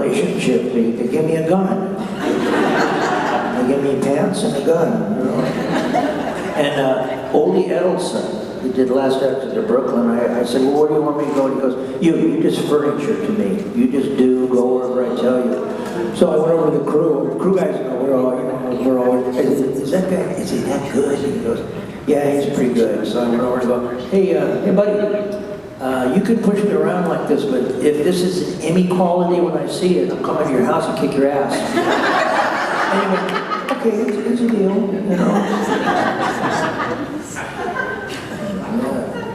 relationship. They give me a gun. They give me pants and a gun. You know? And Ole Edelson, who did Last Exit to Brooklyn, I said, well, where do you want me to go? He goes, you just furniture to me. You just go wherever I tell you. So I went over to the crew. The crew guys know we're all, is that guy, is he that good? And he goes, yeah, he's pretty good. So I went over and go, hey buddy, you can push me around like this, but if this is an Emmy quality when I see it, I'll come into your house and kick your ass. And he went, okay, it's a deal, you know.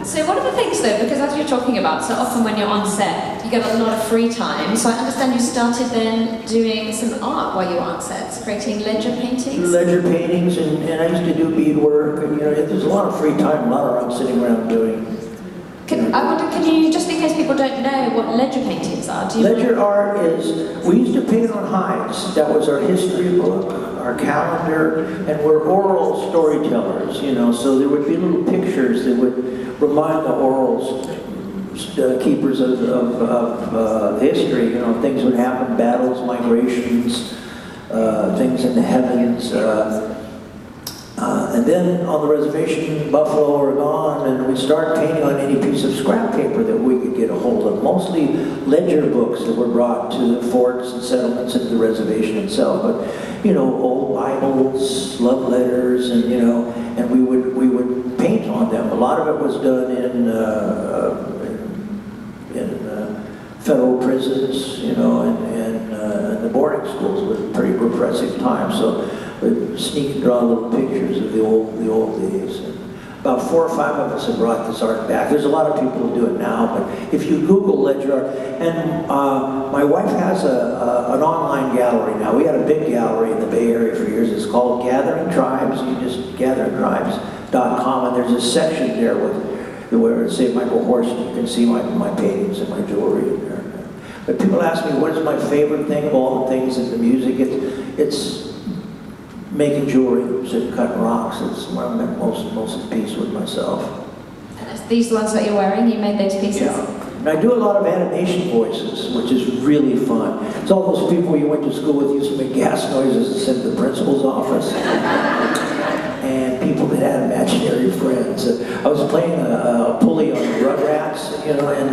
So what are the things though, because as you're talking about, so often when you're on set, you get a lot of free time. So I understand you started then doing some art while you were on sets, creating ledger paintings? Ledger paintings, and I used to do beadwork, and you know, there's a lot of free time, a lot around sitting around doing. I wonder, can you, just in case people don't know what ledger paintings are, do you Ledger art is, we used to paint on hides. That was our history book, our calendar, and we're oral storytellers, you know, so there would be little pictures that would remind the orals, keepers of history, you know, things would happen, battles, migrations, things in the heavens. And then on the reservation, Buffalo, Oregon, and we'd start painting on any piece of scrap paper that we could get a hold of. Mostly ledger books that were brought to the forts and settlements and the reservation itself. But, you know, old Bibles, love letters, and, you know, and we would paint on them. A lot of it was done in federal prisons, you know, and the boarding schools with pretty repressive times. So we'd sneak and draw little pictures of the old days. And about 4 or 5 of us have brought this art back. There's a lot of people who do it now, but if you Google ledger art, and my wife has an online gallery now. We had a big gallery in the Bay Area for years. It's called Gathering Tribes. You just gatheringtribes.com, and there's a section there where it's say Michael Horst, and you can see my paintings and my jewelry in there. But people ask me, what is my favorite thing of all the things in the music? It's making jewelry, sitting cutting rocks. It's where I make most of the piece with myself. And these ones that you're wearing, you made those pieces? Yeah. And I do a lot of animation voices, which is really fun. It's all those people you went to school with used to make gas noises and send to the principal's office. And people that had imaginary friends. I was playing a pulley on the Rugrats, you know, and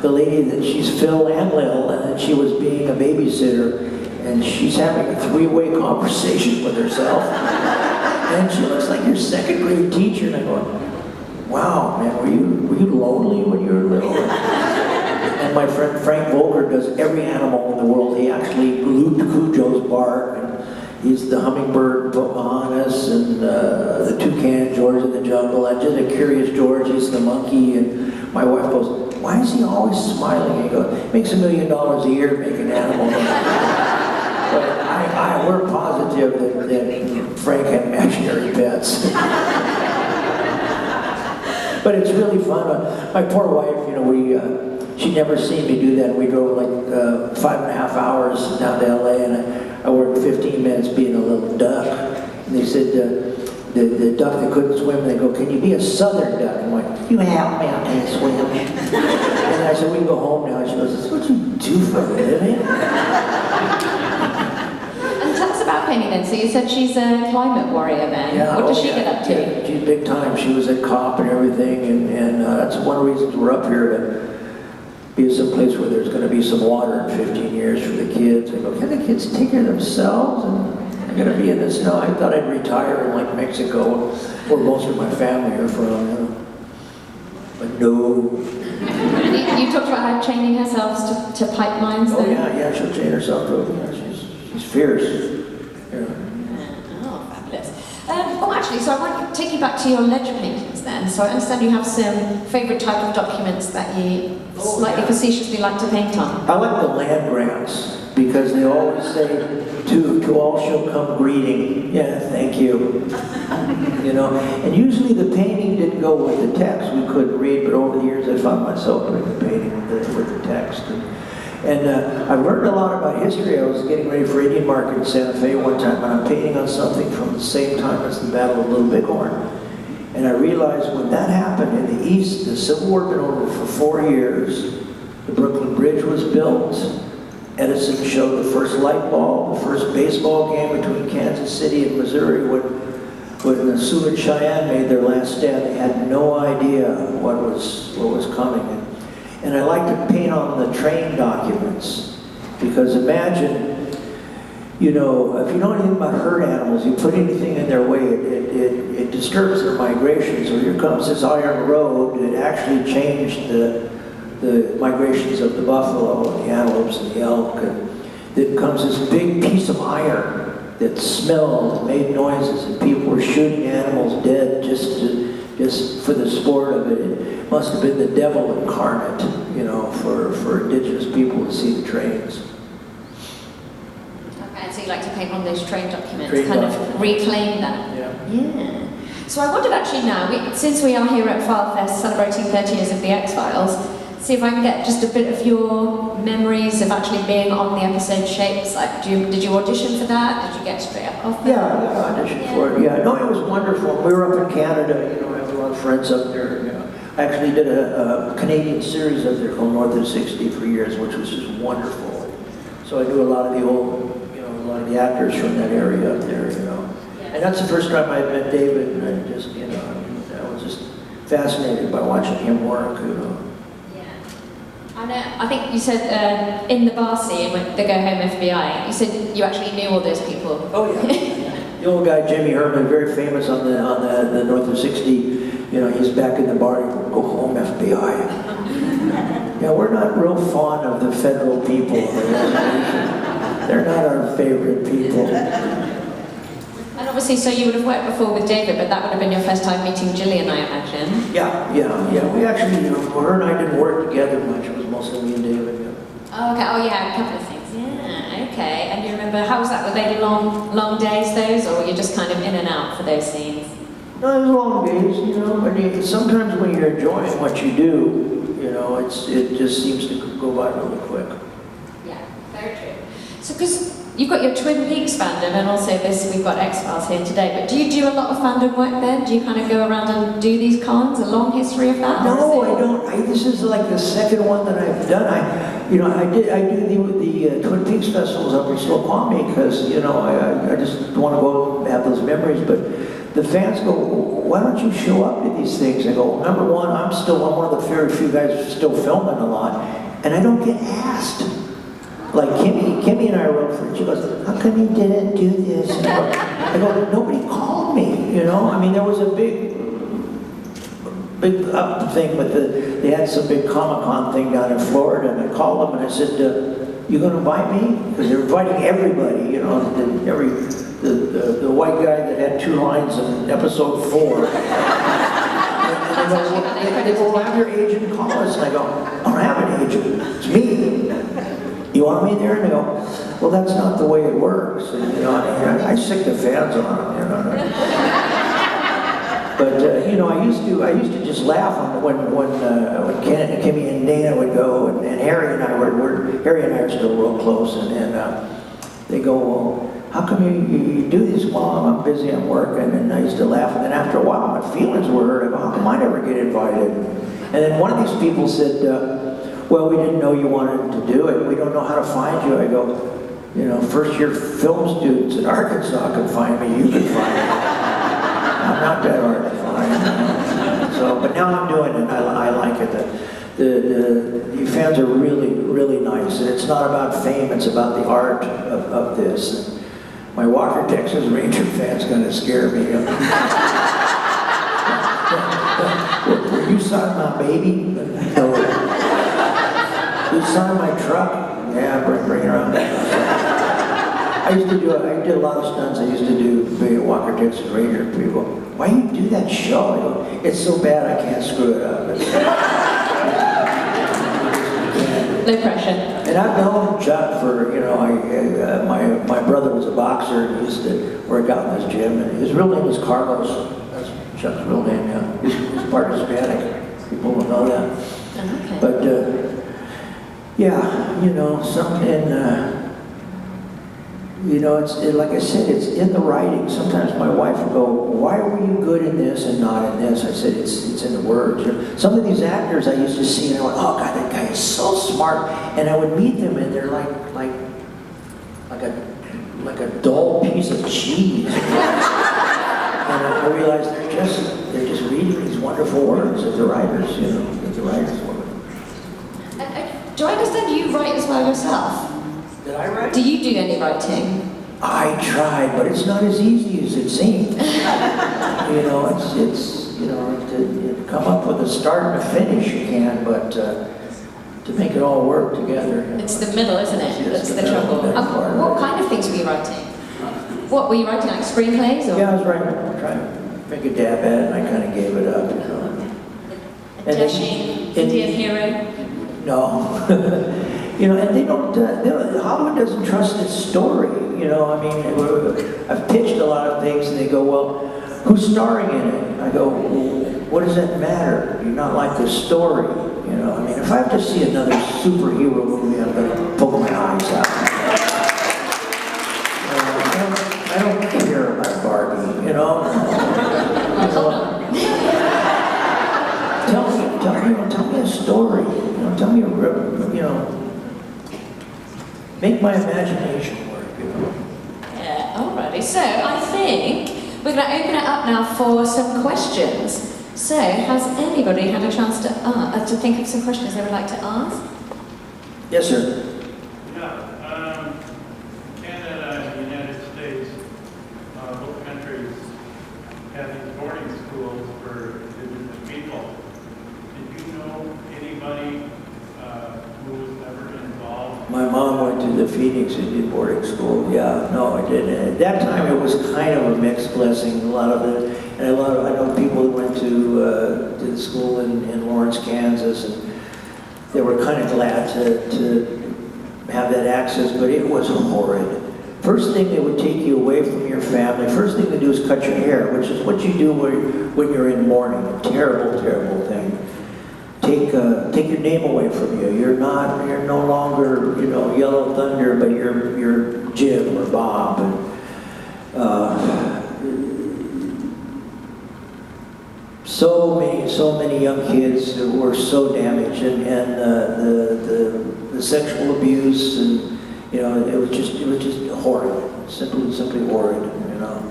the lady that she's Phil and Lil, and she was being a babysitter, and she's having a 3-way conversation with herself. And she looks like your 2nd grade teacher, and I go, wow, man, were you lonely when you were little? And my friend Frank Volker does every animal in the world. He actually glued Cujo's bark, and he's the hummingbird Pocahontas, and the toucan George in the jungle, and just a curious George, he's the monkey. And my wife goes, why is he always smiling? And he goes, makes $1 million a year making animals. But we're positive that Frank had imaginary pets. But it's really fun. My poor wife, you know, she'd never seen me do that. We drove like 5.5 hours down to LA, and I worked 15 minutes being a little duck. And they said, the duck that couldn't swim, and they go, can you be a southern duck? And I'm like, you help me, I can't swim. And I said, we can go home now. And she goes, this is what you do for a living? About painting then, so you said she's a climate warrior then. Yeah, what does she get up to? Yeah, she's big time. She was a cop and everything, and that's one of the reasons we're up here, to be someplace where there's going to be some water in 15 years for the kids. I go, can the kids take care of themselves? And I'm going to be in the snow. I thought I'd retire in like Mexico, where most of my family are from. You know. But no. You talked about her chaining herself to pipe mines. Oh yeah, she'll chain herself to it. Yeah, she's fierce. Yeah. Oh, fabulous. Oh, actually, so I want to take you back to your ledger paintings then. So I understand you have some favourite type of documents that you slightly facetiously like to paint on. I like the land grants, because they always say, to all shall come greeting. Yeah, thank you. You know, and usually the painting didn't go with the text. We couldn't read, but over the years I found myself doing the painting with the text. And I've learned a lot about history. I was getting ready for Indian Market in Santa Fe one time, and I'm painting on something from the same time as the Battle of Little Bighorn. And I realized when that happened in the East, the Civil War had been over for 4 years. The Brooklyn Bridge was built. Edison showed the first light bulb, the first baseball game between Kansas City and Missouri when the Sioux and Cheyenne made their last stand. They had no idea what was coming. And I like to paint on the train documents, because imagine, you know, if you know anything about herd animals, you put anything in their way, it disturbs their migration. So here comes this iron road that actually changed the migrations of the buffalo and the antelopes and the elk. And then comes this big piece of iron that smelled, made noises, and people were shooting animals dead just for the sport of it. It must have been the devil incarnate, you know, for indigenous people to see the trains. Okay, so you like to paint on those train documents, of reclaim that. Yeah. So I wondered actually now, since we are here at Phile Fest celebrating 30 years of the X-Files, see if I can get just a bit of your memories of actually being on the episode Shapes. Like, did you audition for that? Did you get straight up off Yeah, I auditioned for it. Yeah, no, it was wonderful. We were up in Canada, you know, I have a lot of friends up there. You know. I actually did a Canadian series up there called North of 60 for years, which was just wonderful. So I knew a lot of the old, you know, a lot of the actors from that area up there, you know. Yes. And that's the first time I met David, and I just, you know, I was just fascinated by watching him work, you know. I think you said in the bar scene with the Go Home FBI, you said you actually knew all those people. Oh yeah. The old guy, Jimmy Herman, very famous on the North of 60. You know, he's back in the bar. Go home, FBI. Yeah, we're not real fond of the federal people. They're not our favorite people. And obviously, so you would have worked before with David, but that would have been your first time meeting Gillian, I imagine. Yeah. We actually, her and I didn't work together much. It was mostly me and David. Yeah. Oh, okay. Oh, yeah, a couple of things. Yeah, okay. And you remember, how was that? Were they long days, those, or were you just kind of in and out for those scenes? No, it was long days, you know. But sometimes when you're enjoying what you do, you know, it just seems to go by really quick. Yeah, very true. So, because you've got your Twin Peaks fandom, and also we've got X-Files here today, but do you do a lot of fandom work then? Do you kind of go around and do these cons, a long history of that? No, I don't. This is like the second one that I've done. I do the Twin Peaks festivals up in Snoqualmie because, you know, I just want to go and have those memories, but the fans go, why don't you show up to these things? I go, number one, I'm one of the very few guys who's still filming a lot, and I don't get asked. Like Kimmy and I wrote for it. She goes, how come you didn't do this? And I go, nobody called me, you know? I mean, there was a big thing, but they had some big Comic-Con thing down in Florida, and I called them and I said, you gonna invite me? Because they're inviting everybody, you know, the white guy that had 2 lines in episode 4. And they go, well, have your agent call us. And I go, I don't have an agent, it's me. You want me there? And they go, well, that's not the way it works. And, you know, I sick the fans on them, you know. But you know, I used to just laugh when Kimmy and Dana would go, and Harry and I are still real close, and they go, well, how come you do this? Well, I'm busy, I'm working, and I used to laugh. And then after a while, my feelings were hurt. I go, how come I never get invited? And then one of these people said, well, we didn't know you wanted to do it. We don't know how to find you. I go, you know, first-year film students in Arkansas can find me. You can find me. I'm not that hard to find. So, but now I'm doing it. I like it. The fans are really, really nice. And it's not about fame. It's about the art of this. And my Walker, Texas Ranger fan's going to scare me. Were you signing my baby? No. You signed my truck? Yeah, bring it around. I did a lot of stunts. I used to do being a Walker, Texas Ranger. People go, why do you do that show? I go, it's so bad I can't screw it up. No pressure. And I've known Chuck for, you know, my brother was a boxer and he used to work out in his gym, and his real name was Carlos. That's Chuck's real name, yeah. He's part Hispanic. People will know that. Okay. But, yeah, you know, You know, like I said, it's in the writing. Sometimes my wife will go, why were you good in this and not in this? I said, it's in the words. You know, some of these actors I used to see and I went, oh God, that guy is so smart. And I would meet them and they're like a dull piece of cheese. And I realized they're just reading these wonderful words of the writers, you know, of the writers' work. Do I understand you write as well yourself? Did I write? Do you do any writing? I tried, but it's not as easy as it seems. You know, it's you know, to come up with a start and a finish you can, but to make it all work together. You know, it's the middle, isn't it? That's the trouble. What kind of things were you writing? What were you writing, like screenplays? Or? Yeah, I was trying to make a dab at it, and I kind of gave it up. You know. A dashing Indian hero? No. You know, and they don't, Hollywood doesn't trust its story, you know, I mean, I've pitched a lot of things and they go, well, who's starring in it? I go, well, what does that matter? You're not like the story, you know, I mean, if I have to see another superhero movie, I'm going to poke my eyes out. I don't care about Barbie, you know. Tell me a story, you know, tell me a, you know, make my imagination work, you know. Yeah, alrighty. So I think we're going to open it up now for some questions. So has anybody had a chance to think of some questions they would like to ask? Yes, sir. Yeah, Canada and the United States, both countries have these boarding schools for indigenous people. Did you know anybody who was ever involved? My mom went to the Phoenix Indian boarding school. Yeah, no, I didn't. At that time, it was kind of a mixed blessing. A lot of it, and I know people that went to the school in Lawrence, Kansas, and they were kind of glad to have that access, but it was horrid. First thing, they would take you away from your family. First thing they do is cut your hair, which is what you do when you're in mourning. A terrible, terrible thing. Take your name away from you. You're no longer, you know, Yellow Thunder, but you're Jim or Bob. And, so many young kids were so damaged, and the sexual abuse, and you know, it was just horrid, simply horrid, you know.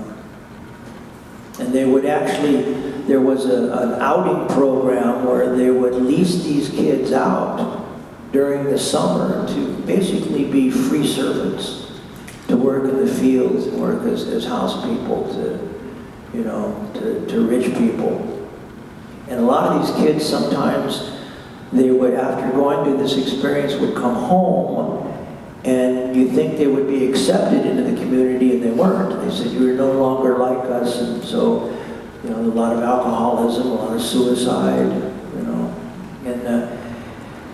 And they would actually, there was an outing program where they would lease these kids out during the summer to basically be free servants, to work in the fields and work as house people to rich people. And a lot of these kids sometimes, they would, after going through this experience, would come home, and you think they would be accepted into the community, and they weren't. They said, you're no longer like us, and so, you know, a lot of alcoholism, a lot of suicide, you know, and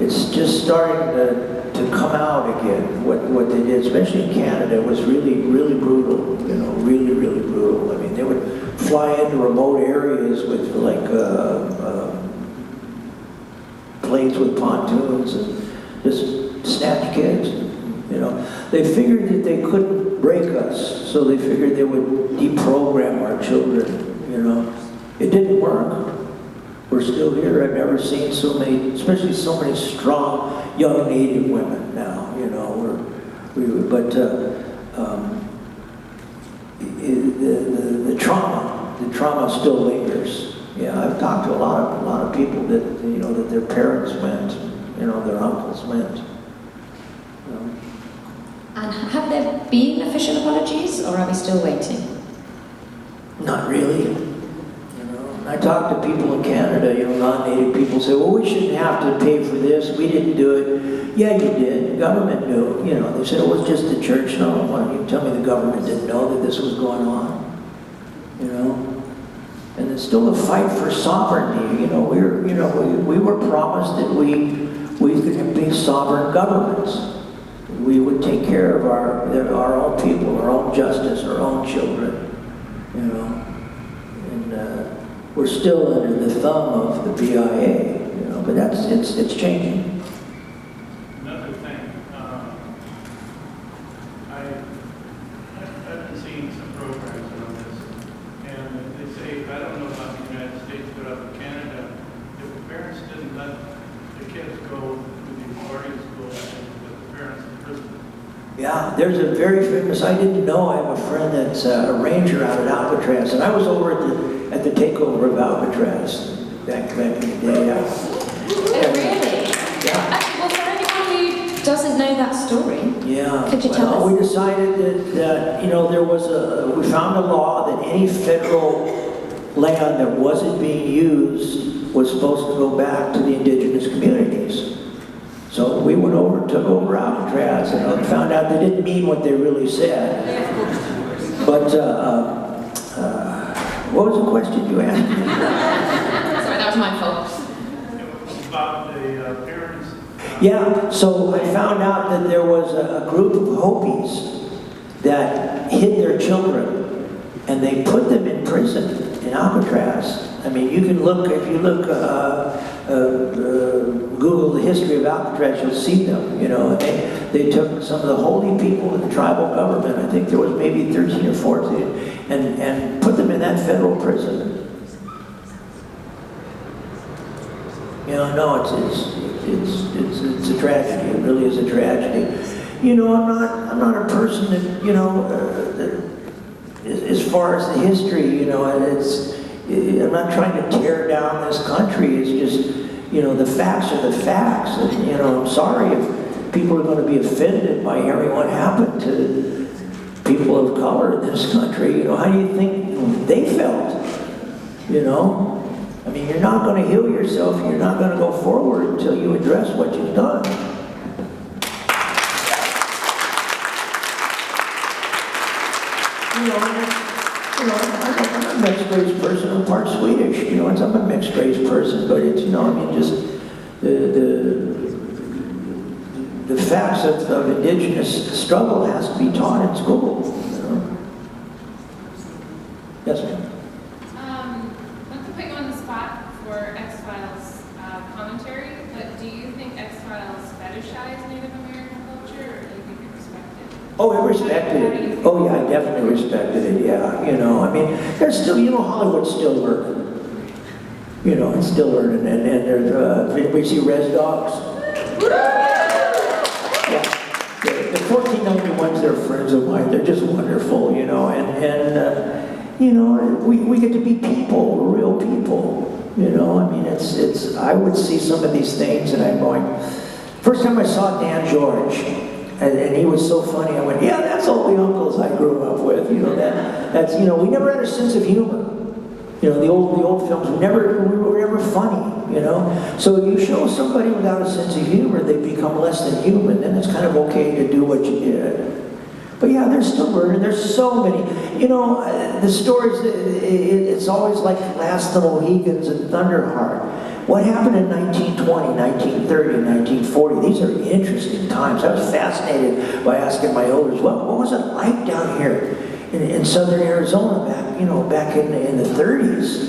it's just starting to come out again, what they did, especially in Canada. It was really, really brutal, you know, really, really brutal. I mean, they would fly into remote areas with like planes with pontoons and just snatch kids. You know, they figured that they couldn't break us, so they figured they would deprogram our children. You know, it didn't work. We're still here. I've never seen so many, especially so many strong young Native women now. You know, the trauma still lingers. Yeah, I've talked to a lot of people that, you know, that their parents went, you know, their uncles went. You know. And have there been official apologies, or are we still waiting? Not really. You know, I talk to people in Canada, you know, non-native people say, well, we shouldn't have to pay for this. We didn't do it. Yeah, you did. The government knew. You know, they said it was just the church. No, why don't you tell me the government didn't know that this was going on? You know, and it's still a fight for sovereignty. You know, we were promised that we could be sovereign governments. We would take care of our own people, our own justice, our own children. You know, and we're still under the thumb of the BIA. You know, but it's changing. Another thing, I kids go to these boarding schools with the parents in prison. Yeah, there's a very famous, I didn't know, I have a friend that's a ranger out at Alcatraz, and I was over at the takeover of Alcatraz back in the day. Yeah. Oh, really? Yeah. Well, for anyone who doesn't know that story, Yeah. could you tell us? We decided that you know, we found a law that any federal land that wasn't being used was supposed to go back to the indigenous communities. So we went over, took over Alcatraz, and found out they didn't mean what they really said. But what was the question you asked me? Sorry, that was my fault. It was about the parents. Yeah, so I found out that there was a group of Hopis that hid their children, and they put them in prison in Alcatraz. I mean, you can look, if you look, Google the history of Alcatraz, you'll see them, you know. They took some of the holy people in the tribal government, I think there was maybe 13 or 14, and put them in that federal prison. You know, no, it's a tragedy. It really is a tragedy. You know, I'm not a person that, you know, as far as the history, you know, I'm not trying to tear down this country. It's just, you know, the facts are the facts. And, you know, I'm sorry if people are going to be offended by hearing what happened to people of color in this country. You know, how do you think they felt? You know? I mean, you're not going to heal yourself, you're not going to go forward until you address what you've done. I'm a mixed race person, I'm part Swedish, you know, I'm a mixed race person, but it's, you know, I mean, just the facts of indigenous struggle has to be taught in school, you know. Yes, ma'am. Not to put you on the spot for X-Files commentary, but do you think X-Files fetishize Native American culture, or do you think you respect it? Oh, I respected it. Oh, yeah, I definitely respected it, yeah. You know, I mean, there's still, you know, Hollywood's still learning. You know, it's still learning. And there's, anybody see Res Dogs? Yeah. The 1491s, they're friends of mine. They're just wonderful, you know. And you know, we get to be people. We're real people. You know, I mean, it's, I would see some of these things and I'm going, first time I saw Dan George, and he was so funny, I went, yeah, that's all the uncles I grew up with, you know, that's, you know, we never had a sense of humor. You know, the old films, we were never funny, you know. So you show somebody without a sense of humor, they become less than human, then it's kind of okay to do what you did. But yeah, there's still murder, there's so many. You know, the stories, it's always like Last of the Mohicans and Thunderheart. What happened in 1920, 1930, 1940? These are interesting times. I was fascinated by asking my elders, what was it like down here in southern Arizona back in the 30s?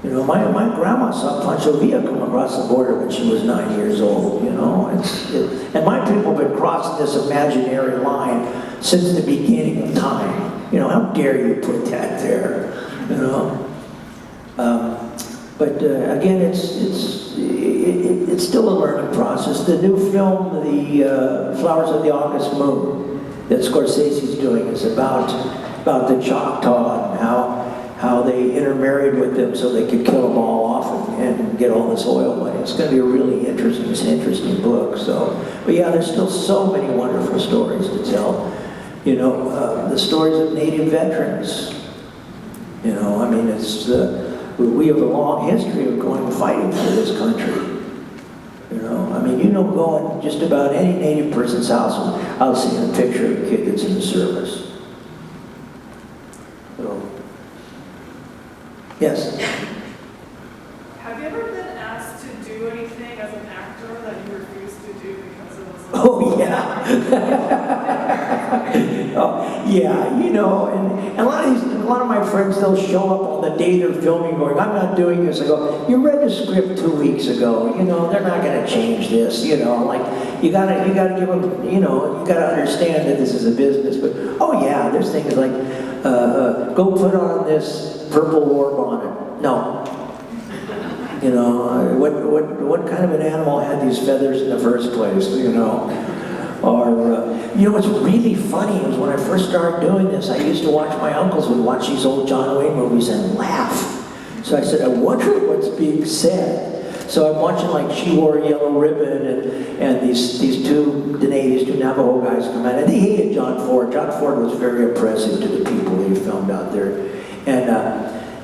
You know, my grandma saw Pancho Villa come across the border when she was 9 years old, you know. And my people have been crossing this imaginary line since the beginning of time. You know, how dare you put that there, you know. But again, it's still a learning process. The new film, The Flowers of the August Moon, that Scorsese's doing, is about the Choctaw and how they intermarried with them so they could kill them all off and get all this oil money. It's going to be a really interesting book. So, but yeah, there's still so many wonderful stories to tell. You know, the stories of Native veterans. You know, I mean, it's we have a long history of going and fighting for this country. You know, I mean, you know, going just about any Native person's house, I'll see a picture of a kid that's in the service. So, yes? Have you ever been asked to do anything as an actor that you refused to do because it was... Oh, yeah. Oh, yeah, you know, and a lot of my friends, they'll show up on the day they're filming going, I'm not doing this. I go, you read the script 2 weeks ago, you know, they're not going to change this, you know, like, you gotta give them, you know, you gotta understand that this is a business. But, oh yeah, there's things like, go put on this purple war bonnet. No. You know, what kind of an animal had these feathers in the first place, you know? Or, you know, what's really funny is when I first started doing this, I used to watch, my uncles would watch these old John Wayne movies and laugh. So I said, I wonder what's being said. So I'm watching like She Wore a Yellow Ribbon and these two Navajo guys come out, and they hated John Ford. John Ford was very oppressive to the people he filmed out there. And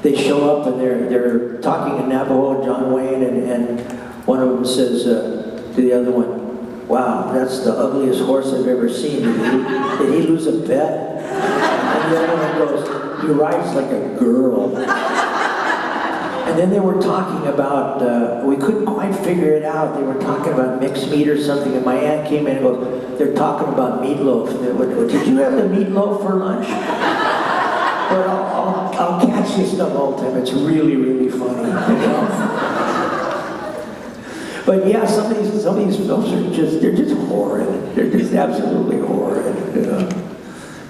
they show up and they're talking in Navajo, John Wayne, and one of them says to the other one, wow, that's the ugliest horse I've ever seen. Did he lose a bet? And the other one goes, he rides like a girl. And then they were talking about, we couldn't quite figure it out. They were talking about mixed meat or something, and my aunt came in and goes, they're talking about meatloaf. Did you have the meatloaf for lunch? But I'll catch this stuff all the time. It's really, really funny. You know? But yeah, some of these films are they're just horrid. They're just absolutely horrid. You know?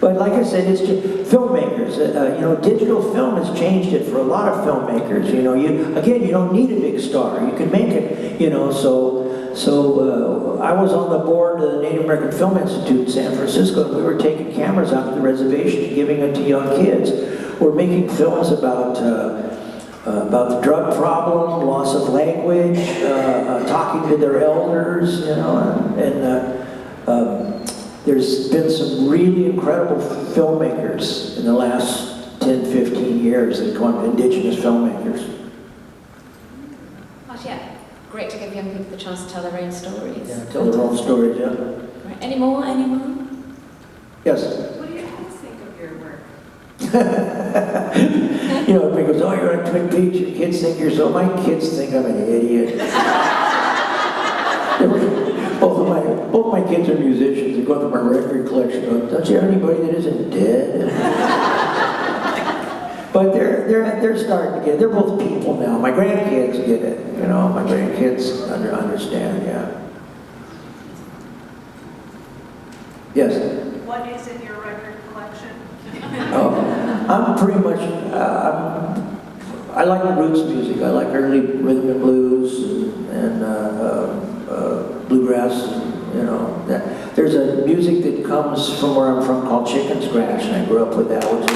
But like I said, it's just filmmakers. You know, digital film has changed it for a lot of filmmakers. You know, you don't need a big star. You can make it. You know, so I was on the board of the Native American Film Institute in San Francisco, and we were taking cameras out to the reservation and giving it to young kids. We're making films about the drug problem, loss of language, talking to their elders, you know, and there's been some really incredible filmmakers in the last 10, 15 years that come, indigenous filmmakers. Gosh, yeah. Great to give young people the chance to tell their own stories. Yeah, tell their own stories, yeah. Right. Any more? Yes? What do your kids think of your work? You know, everybody goes, oh, you're on Twin Peaks, your kids think you're so. My kids think I'm an idiot. Both my kids are musicians. They go through my record collection. Go, don't you have anybody that isn't dead? But they're starting to get it. They're both people now. My grandkids get it. You know, my grandkids understand. Yeah. Yes. What is in your record collection? Oh, I'm pretty much. I like roots music. I like early rhythm and blues and bluegrass. You know, there's a music that comes from where I'm from called chicken scratch, and I grew up with that. Which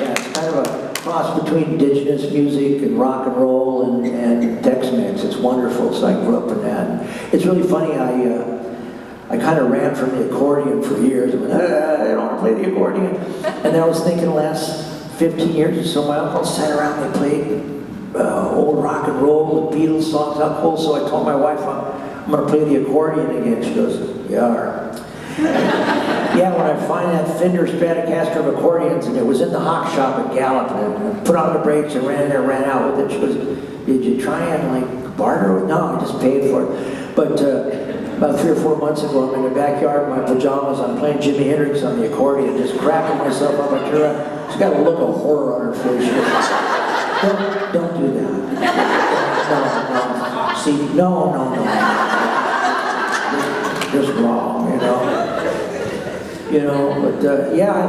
it's kind of a cross between indigenous music and rock and roll and Tex-Mex. It's wonderful. So I grew up in that. And it's really funny. I kind of ran from the accordion for years. I went, I don't want to play the accordion. And then I was thinking the last 15 years or so, my uncles sat around and they played old rock and roll and Beatles songs up close. So I told my wife, I'm going to play the accordion again. She goes, yeah. Yeah, when I find that Fender Stratocaster of accordions, and it was in the hock shop at Gallup, and I put on the brakes and ran in there and ran out with it. She goes, did you try and like barter with it? No, I just paid for it. But about 3 or 4 months ago, I'm in the backyard in my pajamas, I'm playing Jimi Hendrix on the accordion, just cracking myself up. I turn around, she's got a look of horror on her face. She goes, don't do that. No. See, no. Just wrong, you know. But yeah, I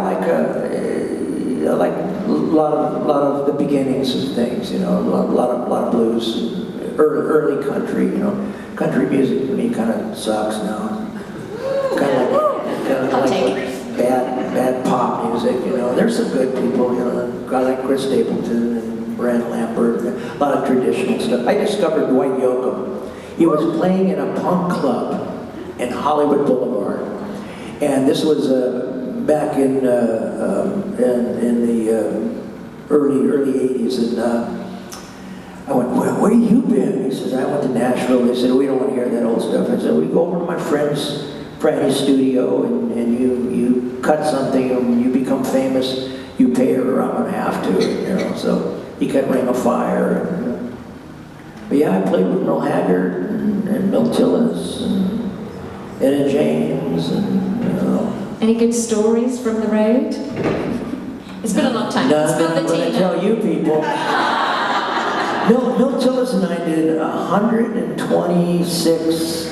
like a lot of the beginnings of things, you know, a lot of blues, early country, you know. Country music to me kind of sucks now. Kind of like bad pop music, you know. There's some good people, you know. I like Chris Stapleton and Brad Lambert, a lot of traditional stuff. I discovered Dwight Yoakam. He was playing in a punk club in Hollywood Boulevard, and this was back in the early '80s, and I went, where have you been? He says, I went to Nashville. They said, we don't want to hear that old stuff. I said, we go over to my friend's studio, and you cut something, and you become famous. You pay her, or I'm going to have to, you know. So he cut Ring of Fire. But yeah, I played with Merle Haggard and Milt Tillis and Etta James, and you know. Any good stories from the road? It's been a long time. No, I'm going to tell you people. Milt Tillis and I did 126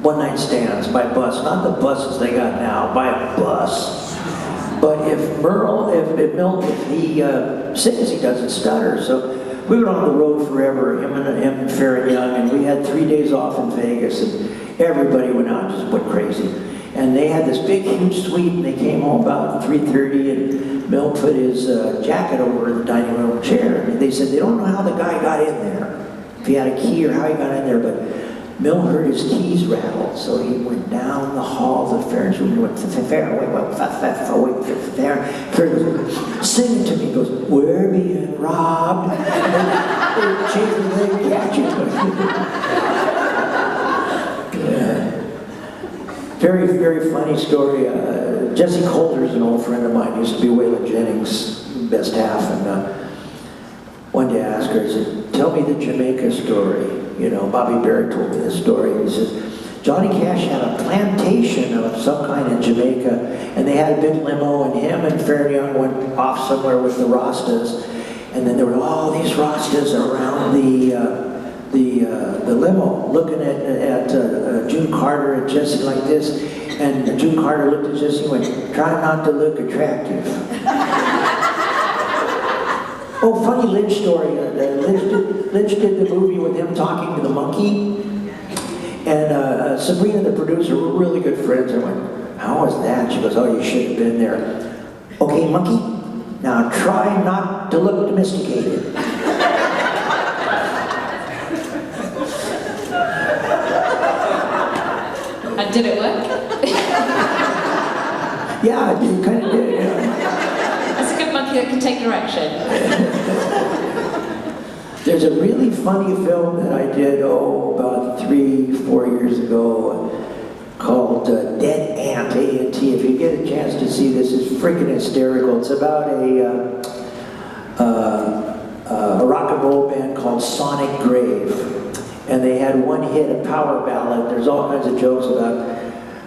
one-night stands by bus. Not the buses they got now, by bus. But if he sings, he doesn't stutter. So we were on the road forever, him and Fair and Young, and we had 3 days off in Vegas, and everybody went out and just went crazy. And they had this big, huge suite, and they came home about 3:30, and Mel put his jacket over the dining room chair. And they said they don't know how the guy got in there, if he had a key or how he got in there, but Mel heard his keys rattle, so he went down the hall to the Fair's room. He went, Fair, singing to me. He goes, we're being robbed. And they chased him, they catch him. Yeah. Very, very funny story. Jesse Coulter's an old friend of mine. He used to be Waylon Jennings' best half, and one day I asked her, I said, tell me the Jamaica story. You know, Bobby Barrett told me this story. He says, Johnny Cash had a plantation of some kind in Jamaica, and they had a big limo, and him and Fair and Young went off somewhere with the Rastas, and then there were all these Rastas around the limo, looking at June Carter and Jesse like this, and June Carter looked at Jesse and went, try not to look attractive. Oh, funny Lynch story. Lynch did the movie with him talking to the monkey. And Sabrina, the producer, were really good friends. I went, how was that? She goes, oh, you should have been there. Okay, monkey, now try not to look domesticated. And did it work? Yeah, it kind of did, yeah. That's a good monkey that can take direction. There's a really funny film that I did, about 3-4 years ago, called Dead Ant, A-N-T. If you get a chance to see this, it's freaking hysterical. It's about a rock and roll band called Sonic Grave. And they had one hit, a power ballad. There's all kinds of jokes about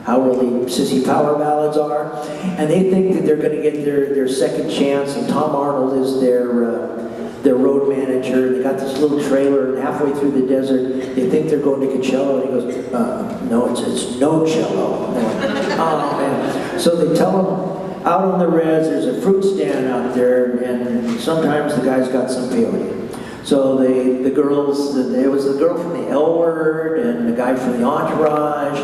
how really sissy power ballads are. And they think that they're going to get their second chance, and Tom Arnold is their road manager. They got this little trailer, and halfway through the desert, they think they're going to Coachella, and he goes, no, it's no cello. Oh, man. So they tell them, out on the res, there's a fruit stand out there, and sometimes the guy's got some peyote. So the girls, there was the girl from the L Word, and the guy from the Entourage,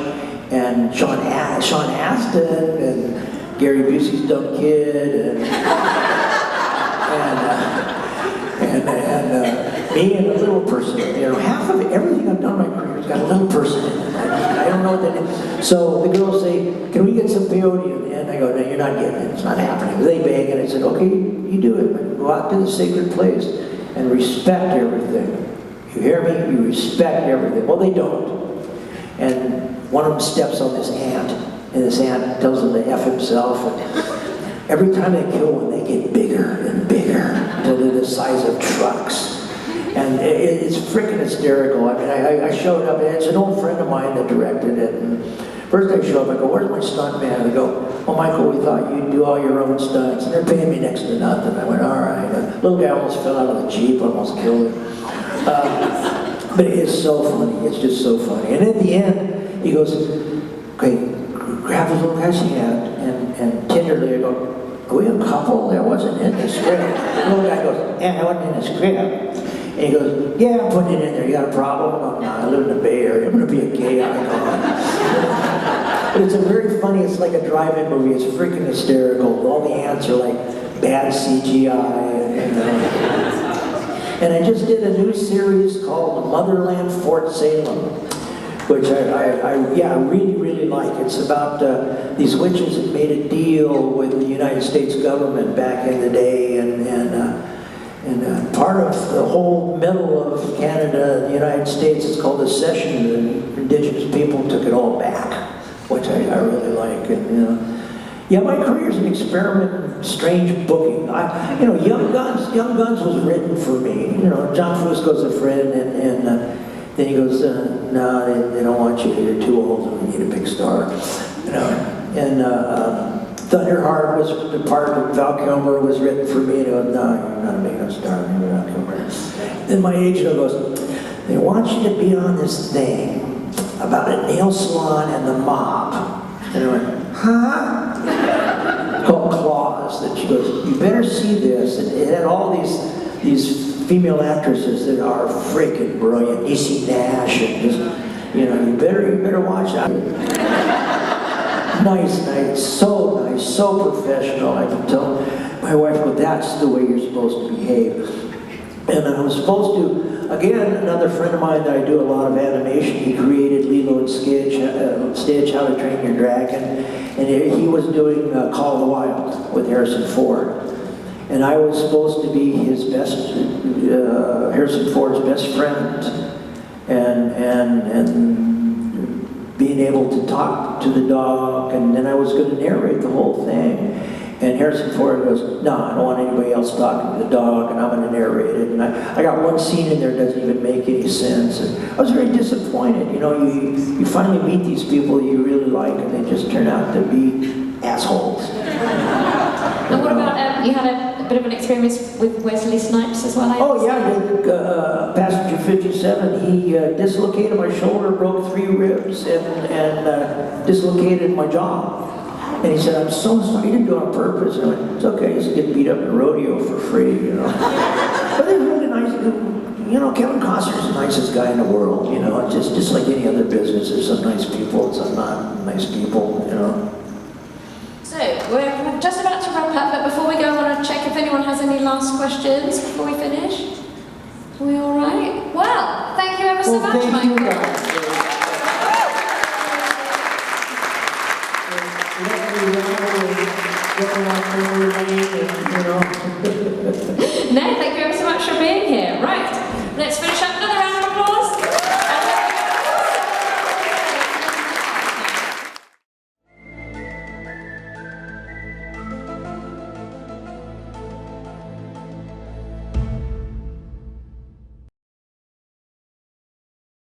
and Sean Astin, and Gary Busey's dumb kid, and me and a little person. You know, half of everything I've done in my career has got a little person in it. I don't know what that is. So the girls say, can we get some peyote? And I go, no, you're not getting it. It's not happening. They beg, and I said, okay, you do it. Go out to the sacred place and respect everything. You hear me? You respect everything. Well, they don't. And one of them steps on this ant, and this ant tells him to F himself. And every time they kill one, they get bigger and bigger until they're the size of trucks. And it's freaking hysterical. I mean, I showed up, and it's an old friend of mine that directed it. And first I show up, I go, where's my stunt man? They go, oh, Michael, we thought you'd do all your own stunts. And they're paying me next to nothing. I went, all right. A little guy almost fell out of the Jeep, almost killed him. But it's so funny. It's just so funny. And at the end, he goes, okay, grab the little guy's hand, and tenderly I go, are we a couple? That wasn't in the script. The little guy goes, yeah, that wasn't in the script. And he goes, yeah, I'm putting it in there. You got a problem? Oh, no, I live in the Bay Area. I'm going to be a gay icon. But it's a very funny, it's like a drive-in movie. It's freaking hysterical. All the ants are like bad CGI. And I just did a new series called Motherland Fort Salem, which I really, really like. It's about these witches that made a deal with the United States government back in the day, and part of the whole middle of Canada, the United States, is called the Cession, and Indigenous people took it all back, which I really like. And yeah, my career is an experiment in strange booking. Young Guns was written for me. You know, John Fusco's a friend, and then he goes, no, they don't want you. You're too old, and we need a big star. You know, and Thunderheart was the part that Val Kilmer was written for me. And he goes, no, you're not a big enough star, you're Val Kilmer. Then my agent goes, they want you to be on this thing about a nail salon and the mob. And I went, huh? Called Claws. That she goes, you better see this. And it had all these these female actresses that are freaking brilliant. Niecy Nash and just, you know, you better watch out. Nice, so professional. I can tell my wife, well, that's the way you're supposed to behave. And I was supposed to, again, another friend of mine that I do a lot of animation, he created Lilo and Stitch, How to Train Your Dragon, and he was doing Call of the Wild with Harrison Ford. And I was supposed to be his Harrison Ford's best friend, and being able to talk to the dog, and then I was going to narrate the whole thing. And Harrison Ford goes, no, I don't want anybody else talking to the dog, and I'm going to narrate it. And I got one scene in there that doesn't even make any sense. And I was very disappointed. You know, you finally meet these people you really like, and they just turn out to be assholes. And what about, you had a bit of an experience with Wesley Snipes as well? Oh yeah, Passenger 57, he dislocated my shoulder, broke 3 ribs, and dislocated my jaw. And he said, I'm so sorry, he didn't do it on purpose. And I went, it's okay, he's getting beat up in a rodeo for free, you know. But they're really nice. You know, Kevin Costner's the nicest guy in the world, you know. Just like any other business, there's some nice people and some not nice people, you know. So, we're just about to wrap up, but before we go, I want to check if anyone has any last questions before we finish. Are we all right? Well, thank you ever so much, Thank you Michael. guys. No, thank you ever so much for being here. Right, let's finish.